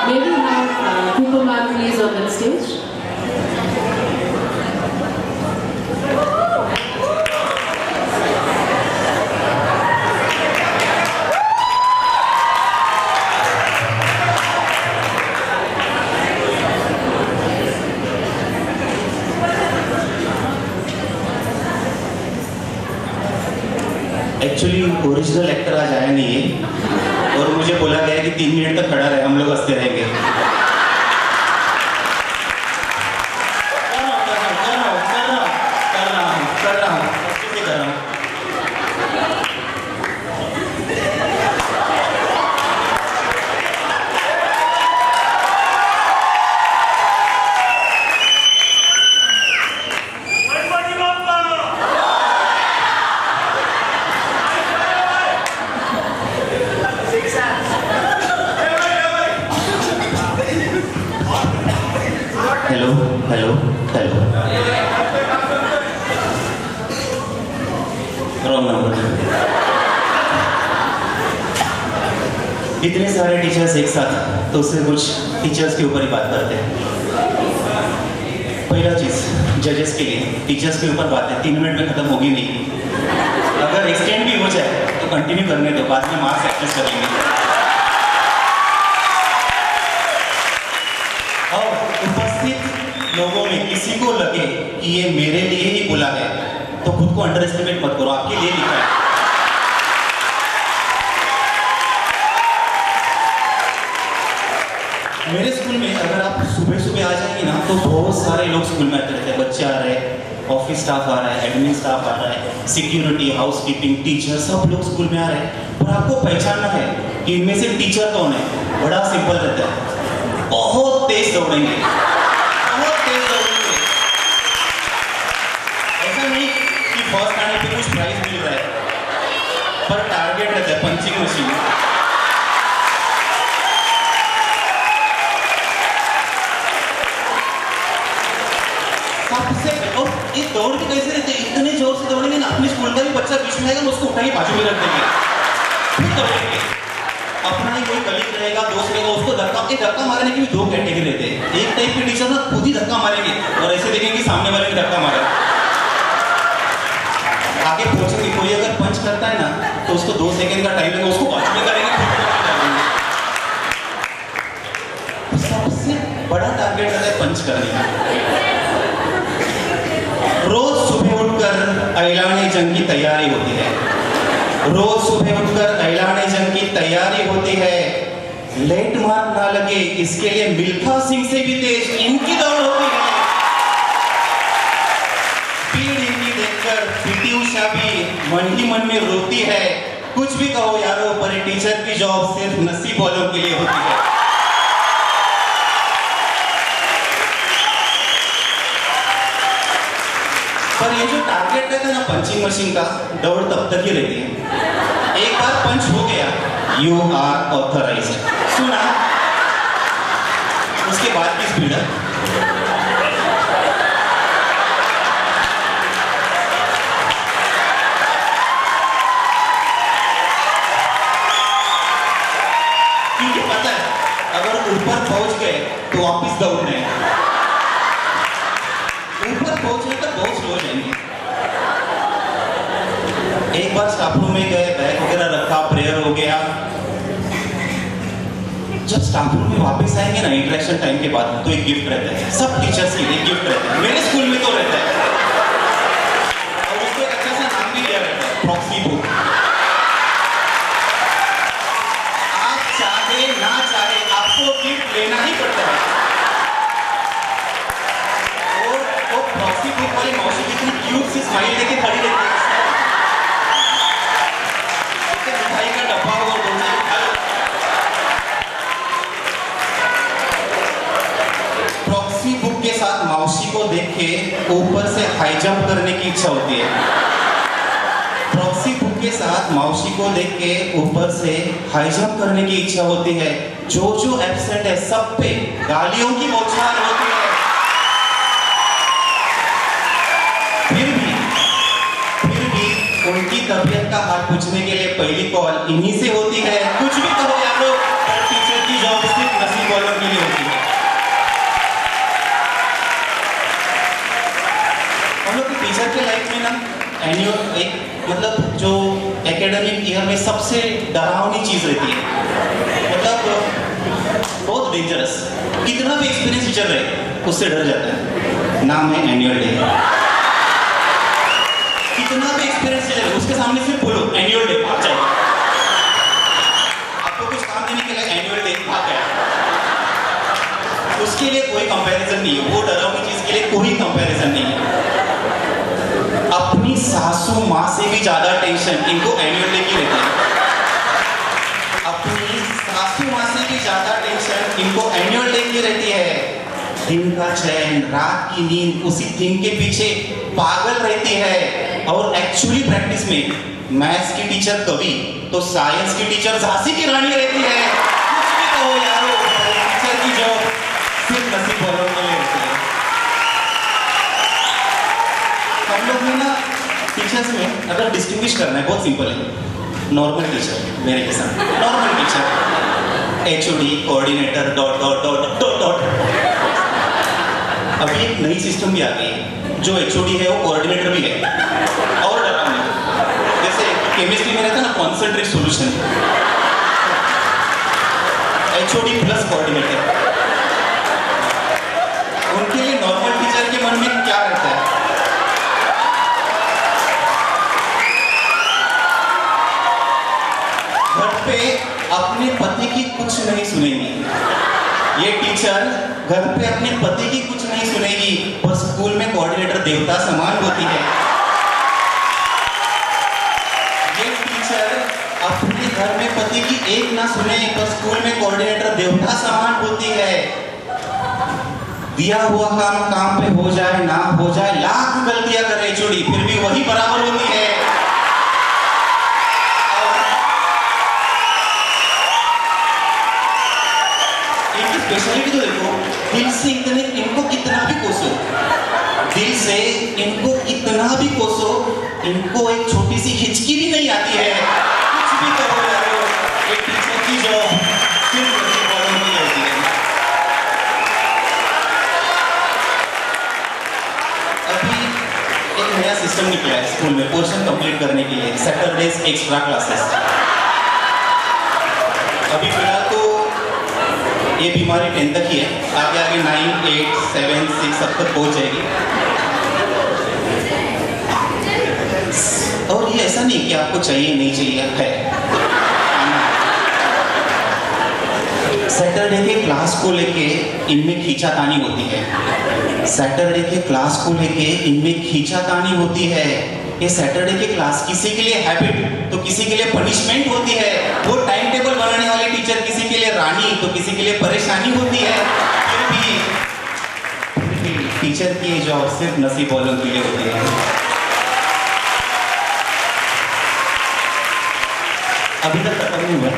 May we have Cooper ma'am please on the stage? Actually original actor आज आया नहीं है और मुझे बोला गया कि 3 मिनट तक खड़ा रहे, हम लोग हंसते रहेंगे। कर रहा हूँ अच्छे से कर रहा हूँ। Hello hello hello, wrong number. इतने सारे टीचर्स एक साथ, तो उससे कुछ टीचर्स के ऊपर ही बात करते हैं। पहला चीज जजेस के लिए, टीचर्स के ऊपर बातें 3 मिनट में खत्म होगी नहीं। अगर एक्सटेंड भी हो जाए तो कंटिन्यू करने दो, बाद में मार्क्स एडजस्ट करेंगे। और उपस्थित लोगों में किसी को लगे कि ये मेरे लिए ही बोला है तो खुद को अंडर एस्टिमेट मत करो, आपके लिए लिखा है। मेरे स्कूल में अगर आप सुबह सुबह आ जाएंगे ना तो बहुत सारे लोग स्कूल में आते रहते हैं। बच्चे आ रहे हैं, ऑफिस स्टाफ आ रहा है, एडमिन स्टाफ आ रहा है, सिक्योरिटी, हाउस कीपिंग, टीचर, सब लोग स्कूल में आ रहे हैं। पर आपको पहचानना है कि इनमें से टीचर कौन है। बड़ा सिंपल रहता है, बहुत तेज दौड़ेंगे, बहुत तेज दौड़ेंगे। ऐसा नहीं कि फर्स्ट आने पे कुछ प्राइज मिल रहा है, पर टारगेट रहता है पंचिंग मशीन। सबसे और ये दौड़ के कैसे रहते हैं, इतने जोर से दौड़ेंगे ना, अपने स्कूल का भी बच्चा बीच में आएगा ना, उसको उठा के बाजू में रख देंगे, फिर दौड़ेंगे। अपना ही कोई कलीग रहेगा, दोस्त रहेगा, उसको धक्का मारने की भी 2 कैटेगरी रहते हैं। एक टाइप के टीचर ना खुद ही धक्का मारेंगे और ऐसे देखेंगे कि सामने वाले ने धक्का मारा। आगे पहुंचेंगे, कोई अगर पंच करता है ना तो उसको 2 सेकंड का टाइम लगेगा, उसको बाजू में करेंगे, सबसे बड़ा टारगेट रहता है पंच करने का। रोज सुबह उठकर ऐलान जंग की तैयारी होती है, रोज सुबह उठकर ऐलान जंग की तैयारी होती है। लेट मार ना लगे इसके लिए मिल्खा सिंह से भी तेज इनकी दौड़ होती है। स्पीड इनकी देखकर पीटी उषा भी मन ही मन में रोती है। कुछ भी कहो यारो, पर टीचर की जॉब सिर्फ नसीब वालों के लिए होती है। पर ये जो टारगेट रहता है ना पंचिंग मशीन का, दौड़ तब तक ही रहती है। एक बार पंच हो गया, यू आर ऑथराइज्ड, सुना, उसके बाद की स्पीड है। क्योंकि पता है अगर ऊपर पहुंच गए तो वापिस दौड़ने हैं, ऊपर पहुंचने तक बहुत स्लो जाएंगे। एक बार स्टाफ रूम में गए, बैग वगैरह रखा, प्रेयर हो गया। जब स्टाफ रूम में वापस आएंगे ना इंटरेक्शन टाइम के बाद, तो एक गिफ्ट रहता है, सब टीचर्स के लिए गिफ्ट रहता है। मेरे स्कूल में तो रहता है और उसको एक अच्छा सा नाम भी दिया रहता है, प्रॉक्सी बुक। आप चाहे ना चाहे आपको गिफ्ट लेना ही पड़ता है। और प्रॉक्सी बुक वाली मौसी कितनी क्यूट सी स्माइल लेके खड़ी रहती है, मिठाई का डब्बा और प्रॉक्सी बुक के साथ मौसी को देख के ऊपर से हाई जंप करने की इच्छा होती है। प्रॉक्सी बुक के साथ मौसी को देख के ऊपर से हाई जंप करने की इच्छा होती है। जो एब्सेंट है सब पे गालियों की बौछार होती है। फिर भी उनकी तबीयत का हाल पूछने के लिए पहली कॉल इन्हीं से होती है। कुछ भी कहो यार, टीचर की जॉब सिर्फ नसीब वालों के लिए होती है। हम लोग के टीचर के लाइफ में ना एनुअल एक मतलब जो एकेडमिक ईयर में सबसे डरावनी चीज रहती है, मतलब बहुत डेंजरस, कितना भी एक्सपीरियंस टीचर रहे उससे डर जाता है। नाम है एनुअल डे। कितना भी एक्सपीरियंस टीचर है उसके सामने सिर्फ बोलो एनुअल डे, भाग जाएगा। आपको कुछ काम देने के लिए एनुअल डे भाग गया। उसके लिए कोई कंपैरिजन नहीं है, वो डरावनी चीज के लिए कोई कंपैरिजन नहीं है। अपनी सासू माँ से भी ज्यादा टेंशन इनको एनुअल डे की रहती है। अपनी सासू माँ से भी ज्यादा टेंशन इनको एनुअल डे की रहती है। दिन का चैन, रात की नींद उसी दिन के पीछे पागल रहती है। और एक्चुअली प्रैक्टिस में मैथ्स की टीचर कवि तो साइंस की टीचर झांसी की रानी रहती है। कुछ भी कहो यारो, टीचर की जॉब सिर्फ नसीब वालों के लिए होती है। हम लोग में ना टीचर्स में अगर डिस्टिंग्विश करना है बहुत सिंपल है। नॉर्मल टीचर मेरे के साथ, normal teacher, HOD, coordinator, dot dot dot dot dot. अभी एक नई सिस्टम भी आ गई है, जो एचओडी है वो कोऑर्डिनेटर भी है। और डरावनी, जैसे केमिस्ट्री में रहता है ना concentric solution, HOD plus coordinator. उनके लिए नॉर्मल टीचर के मन में क्या रहता है? घर पे अपने पति की कुछ नहीं सुनेंगी ये टीचर, घर पे अपने पति की कुछ नहीं सुनेगी, पर स्कूल में कोऑर्डिनेटर देवता समान होती है। ये टीचर अपने घर में पति की एक ना सुने, पर स्कूल में कोऑर्डिनेटर देवता समान होती है। दिया हुआ काम काम पे हो जाए ना हो जाए, लाख गलतियां करे एचओडी फिर भी वही बराबर होती है। स्पेशलिटी तो देखो, दिल से इतने इनको कितना भी कोसो, दिल से इनको कितना भी कोसो, इनको एक छोटी सी हिचकी भी नहीं आती है। कुछ भी करो यारो, एक टीचर की जॉब सिर्फ नसीब वालों की होती है। अभी एक नया सिस्टम निकला है स्कूल में पोर्शन कंप्लीट करने के लिए, सैटरडेज एक्स्ट्रा क्लासेस। अभी फिलहाल तो ये बीमारी 10 तक ही है, आगे आगे 9, 8, 7, 6 सब तक पहुंच जाएगी। और ये ऐसा नहीं कि आपको चाहिए नहीं चाहिए, है। सैटरडे के क्लास को लेके इनमें खींचातानी होती है। सैटरडे के क्लास को लेके इनमें खींचातानी होती है। ये सैटरडे के क्लास किसी के लिए हैबिट तो किसी के लिए पनिशमेंट होती है। वो टाइम टेबल बनाने वाले टीचर किसी के लिए रानी तो किसी के लिए परेशानी होती है। फिर भी टीचर की जॉब सिर्फ नसीब वालों के लिए होती है। अभी तक खत्म नहीं हुआ,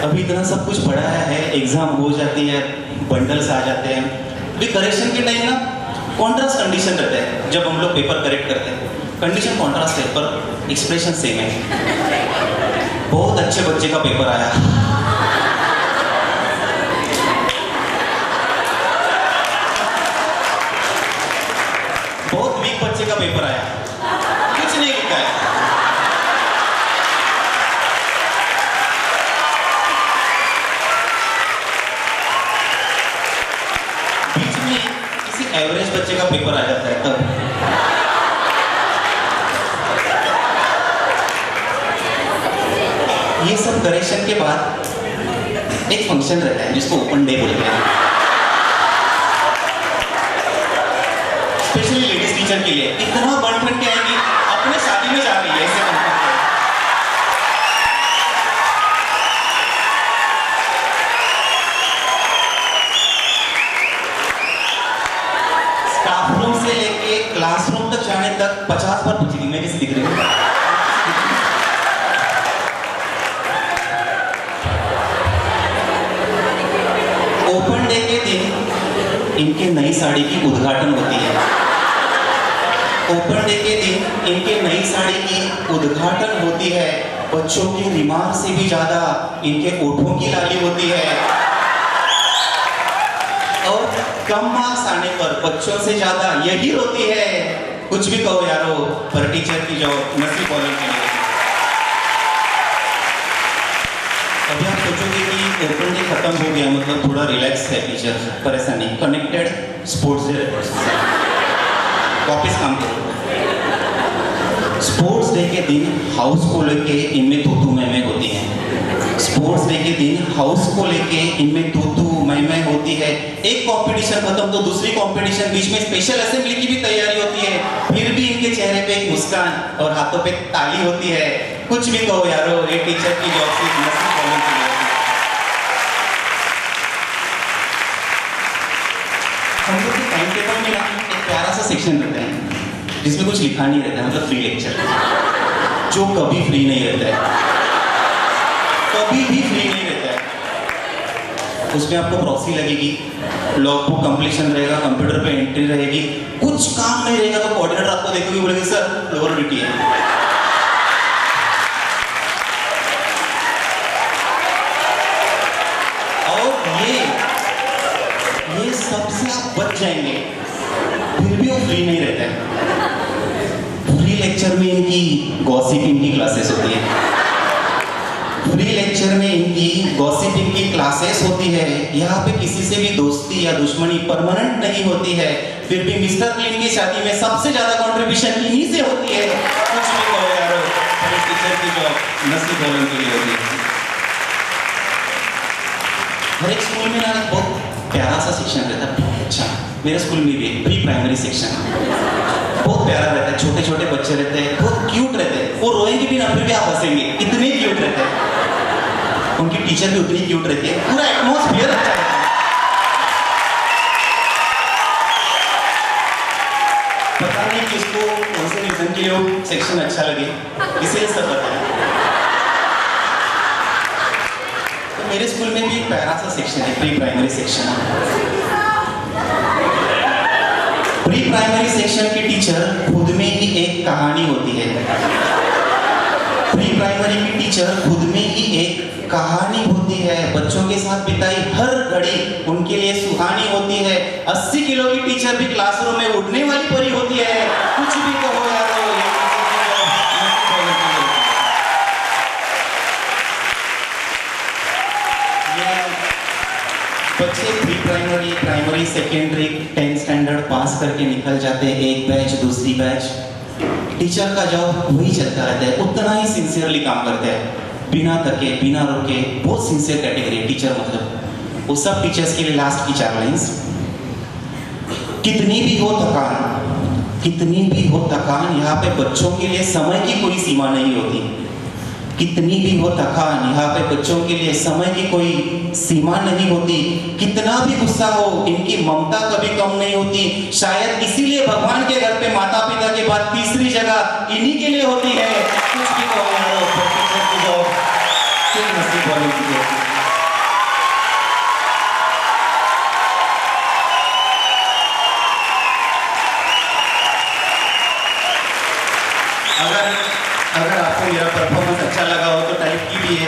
अभी इतना सब कुछ पढ़ाया है, एग्जाम हो जाती है, बंडल्स आ जाते हैं। अभी करेक्शन के टाइम ना कॉन्ट्रास्ट कंडीशन रहता है। जब हम लोग पेपर करेक्ट करते हैं कंडीशन कॉन्ट्रास्ट है पर एक्सप्रेशन सेम है। बहुत अच्छे बच्चे का पेपर आया, बहुत वीक बच्चे का पेपर आया, कुछ नहीं लिखा है। बीच में किसी एवरेज बच्चे का पेपर आ जाता है तब ये सब करेक्शन के बाद एक फंक्शन रहता है जिसको ओपन डे बोलते हैं, स्पेशली लेडीज टीचर के लिए। इतना बन ठन के आएंगी, अपने शादी में जा रही है ऐसे बन ठन के। स्टाफ रूम से लेके क्लासरूम तक जाने तक 50 बार पूछेगी मैं किसी दिख रही हूँ। ओपन डे के दिन इनके नई साड़ी की उद्घाटन होती है। ओपन डे के दिन इनके नई साड़ी की उद्घाटन होती है। बच्चों के रिमार्क से भी ज्यादा इनके ओठों की लाली होती है। और कम मार्क्स आने पर बच्चों से ज्यादा यही रोती है। कुछ भी कहो यारो, पर टीचर की जॉब नसीब वालों के लिए। अभी आप सोचोगे कि ओपन डे खत्म हो गया, मतलब थोड़ा रिलैक्स है टीचर, पर ऐसा नहीं। कनेक्टेड स्पोर्ट्स डे वापस काम करो। स्पोर्ट्स डे के दिन हाउस को लेके इनमें तू मैं होती है। स्पोर्ट्स डे के दिन हाउस को लेके इनमें तू मैं होती है। एक कंपटीशन खत्म तो दूसरी कंपटीशन, बीच में स्पेशल असेंबली की भी तैयारी होती है। फिर भी इनके चेहरे पे एक मुस्कान और हाथों पे ताली होती है। कुछ भी कहो यारो, एक टीचर की जॉब सिर्फ नसीब वालों के लिए होती है। हम लोग के टाइम टेबल में ना एक प्यारा सा सेक्शन रहता है जिसमें कुछ लिखा नहीं रहता है, मतलब फ्री लेक्चर, जो कभी फ्री नहीं रहता है, कभी भी फ्री नहीं रहता है। उसमें आपको प्रॉक्सी लगेगी, लॉग बुक कंप्लीशन रहेगा, कंप्यूटर पे एंट्री रहेगी, कुछ काम नहीं रहेगा तो कोऑर्डिनेटर आपको देखोगे, बोलेंगे सर लोअर ड्यूटी है। और ये सबसे आप बच जाएंगे, फिर भी वो फ्री नहीं रहता है। फ्री लेक्चर में इनकी गॉसिपिंग की क्लासेस होती है। फ्री लेक्चर में इनकी गॉसिपिंग की क्लासेस होती है। यहाँ पे किसी से भी दोस्ती या दुश्मनी परमानेंट नहीं होती है। फिर भी मिस्टर क्लीन की शादी में सबसे ज्यादा कंट्रीब्यूशन इन्हीं से होती है। कुछ भी कहो यारो, टीचर की जॉब नसीब वालों के लिए होती है। हर एक स्कूल में ना बहुत प्यारा सा सेक्शन रहता है। अच्छा, मेरे स्कूल में भी प्री प्राइमरी सेक्शन बहुत प्यारा रहता है। छोटे छोटे बच्चे रहते हैं, बहुत क्यूट रहते हैं। वो रोएंगे भी ना, फिर भी आप हंसेंगे, इतने क्यूट रहते हैं। उनकी टीचर भी उतनी क्यूट रहती है। पूरा एटमॉस्फेयर अच्छा रहता है। पता नहीं किसको कौन से रीजन के लिए वो सेक्शन अच्छा लगे, इसीलिए सब पता है। तो मेरे स्कूल में भी प्यारा सा सेक्शन है, pre primary section. Pre primary section के टीचर खुद में ही एक कहानी होती है। प्री प्राइमरी की टीचर खुद में ही एक कहानी होती है। बच्चों के साथ बिताई हर घड़ी उनके लिए सुहानी होती है। 80 किलो की टीचर भी क्लासरूम में उड़ने वाली परी होती है। कुछ भी कहो यार, बच्चे pre primary, primary, secondary, 10th standard पास करके निकल जाते हैं। एक बैच, दूसरी बैच, टीचर का जॉब वही चलता रहता है। उतना ही सिंसियरली काम करते हैं, बिना थके, बिना रुके। बहुत सिंसियर कैटेगरी है टीचर, मतलब वो सब टीचर्स के लिए लास्ट की 4 लाइंस। कितनी भी हो थकान, कितनी भी हो थकान, यहाँ पे बच्चों के लिए समय की कोई सीमा नहीं होती। कितनी भी हो थकान, यहाँ पे बच्चों के लिए समय की कोई सीमा नहीं होती। कितना भी गुस्सा हो, इनकी ममता कभी कम नहीं होती। शायद इसीलिए भगवान के घर पे माता पिता के बाद तीसरी जगह इन्हीं के लिए होती है। कुछ भी कहो यारो, टीचर की जॉब सिर्फ नसीब वालों की होती है। अगर आपको मेरा परफॉर्मेंस अच्छा लगा हो तो टाइप कीजिए।